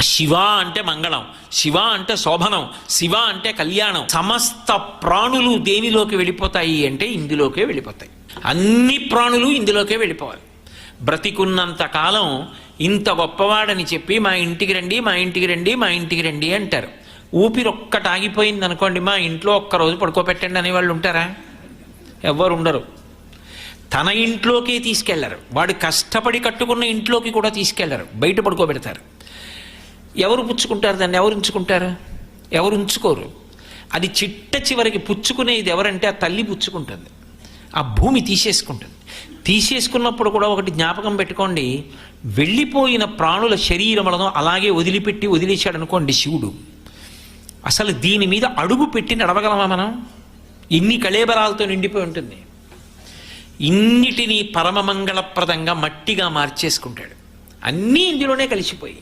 శివ అంటే మంగళం, శివ అంటే శోభనం, శివ అంటే కళ్యాణం. సమస్త ప్రాణులు దేనిలోకి వెళ్ళిపోతాయి అంటే ఇందులోకే వెళ్ళిపోతాయి. అన్ని ప్రాణులు ఇందులోకే వెళ్ళిపోవాలి. బ్రతికున్నంత కాలం ఇంత గొప్పవాడని చెప్పి మా ఇంటికి రండి, మా ఇంటికి రండి, మా ఇంటికి రండి అంటారు. ఊపిరి ఒక్కటి ఆగిపోయింది అనుకోండి, మా ఇంట్లో ఒక్కరోజు పడుకోబెట్టండి అనేవాళ్ళు ఉంటారా? ఎవ్వరు ఉండరు. తన ఇంట్లోకి తీసుకెళ్లరు, వాడు కష్టపడి కట్టుకున్న ఇంట్లోకి కూడా తీసుకెళ్లరు, బయట పడుకోబెడతారు. ఎవరు పుచ్చుకుంటారు దాన్ని? ఎవరు ఉంచుకుంటారు? ఎవరు ఉంచుకోరు. అది చిట్ట చివరికి పుచ్చుకునేది ఎవరంటే ఆ తల్లి పుచ్చుకుంటుంది, ఆ భూమి తీసేసుకుంటుంది. తీసేసుకున్నప్పుడు కూడా ఒకటి జ్ఞాపకం పెట్టుకోండి, వెళ్ళిపోయిన ప్రాణుల శరీరములను అలాగే వదిలేశాడు అనుకోండి శివుడు, అసలు దీని మీద అడుగు పెట్టి నడవగలమా మనం? ఇన్ని కళేబరాలతో నిండిపోయి ఉంటుంది. ఇన్నిటినీ పరమమంగళప్రదంగా మట్టిగా మార్చేసుకుంటాడు. అన్నీ ఇందులోనే కలిసిపోయి